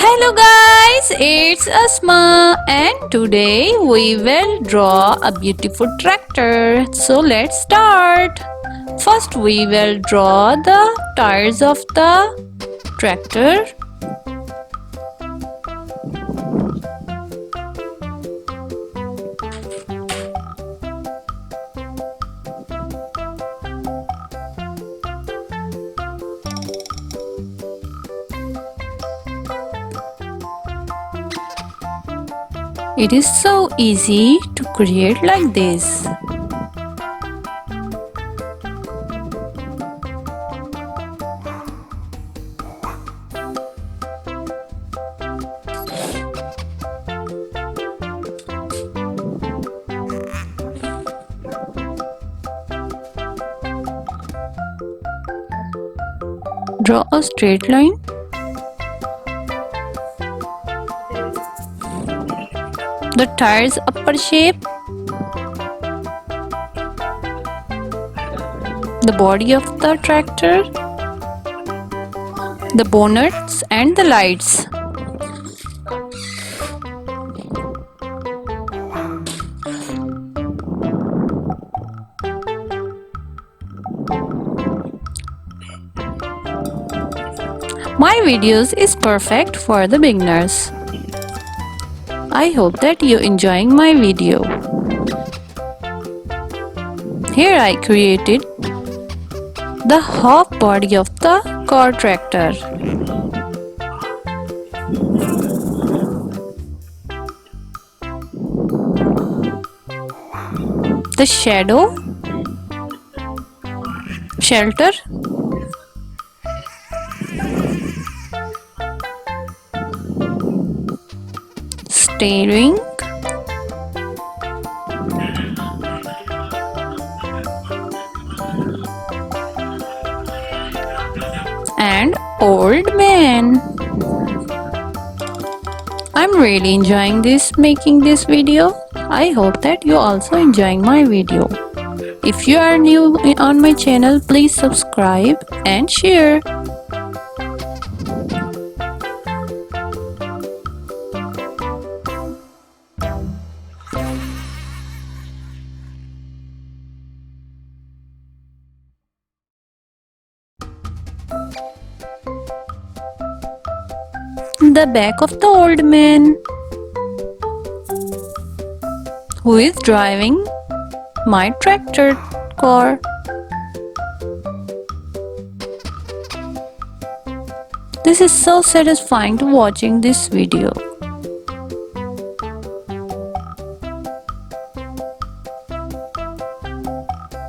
Hello guys, it's Asma and today we will draw a beautiful tractor. So let's start. First we will draw the tires of the tractor. It is so easy to create like this. Draw a straight line. The tire's upper shape, the body of the tractor, the bonnets and the lights. My videos is perfect for the beginners. I hope that you enjoying my video. Here I created the half body of the car tractor. The shadow, shelter, steering, and old man. I'm really enjoying making this video. I hope that you also enjoying my video. If you are new on my channel, please subscribe and share. The back of the old man who is driving my tractor car. This is so satisfying to watching this video.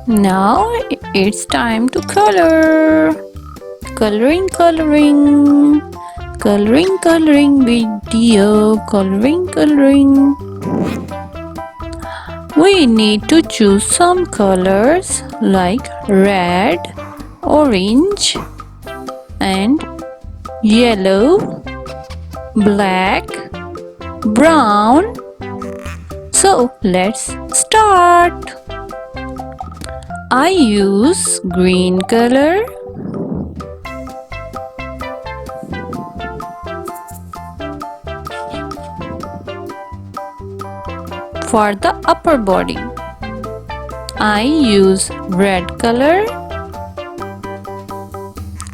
Now it's time to color. Coloring video. Coloring. We need to choose some colors like red, orange and yellow, black, brown. So let's start. I use green color. For the upper body, I use red color.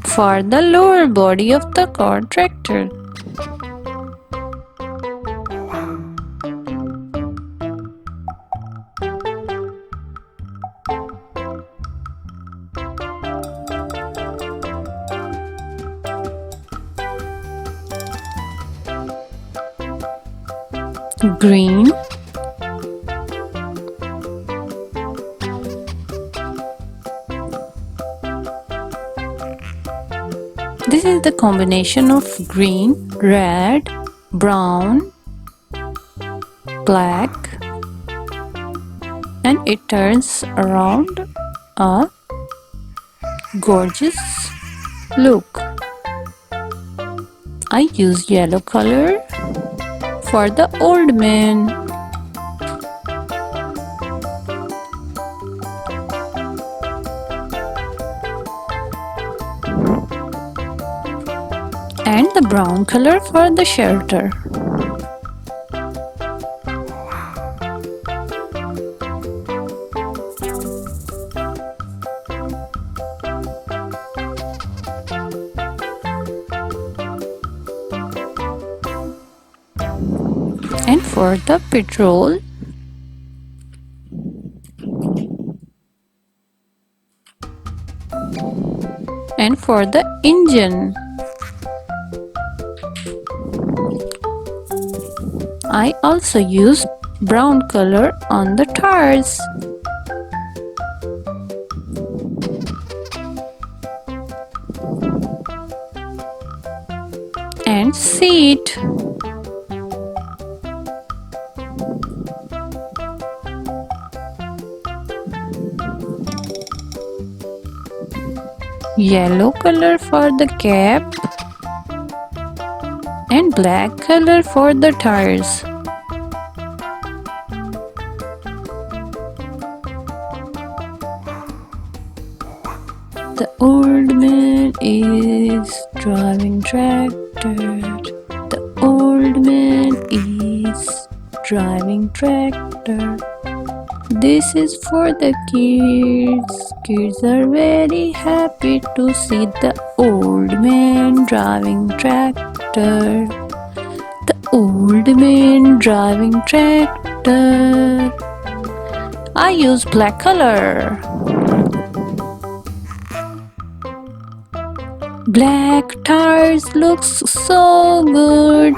For the lower body of the car tractor, green, this is the combination of green, red, brown, black, and it turns around a gorgeous look. I use yellow color for the old man. and the brown color for the shelter. And for the petrol, and for the engine, I also use brown color on the tires. And seat. Yellow color for the cap and black color for the tires. The old man is driving tractor. The old man is driving tractor. This is for the kids. Kids are very happy to see the old man driving tractor. The old man driving tractor. I use black color. Black tires looks so good.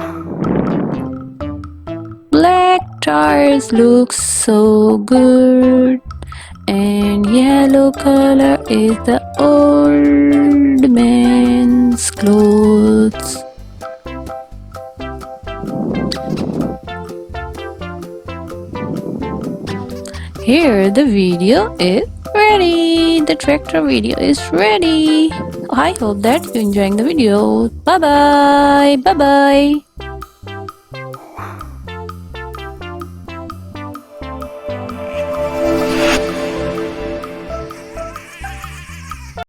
Black tires look so good. And yellow color is the old man's clothes. Here the video is ready. The tractor video is ready. I hope that you're enjoying the video. Bye bye. Bye bye.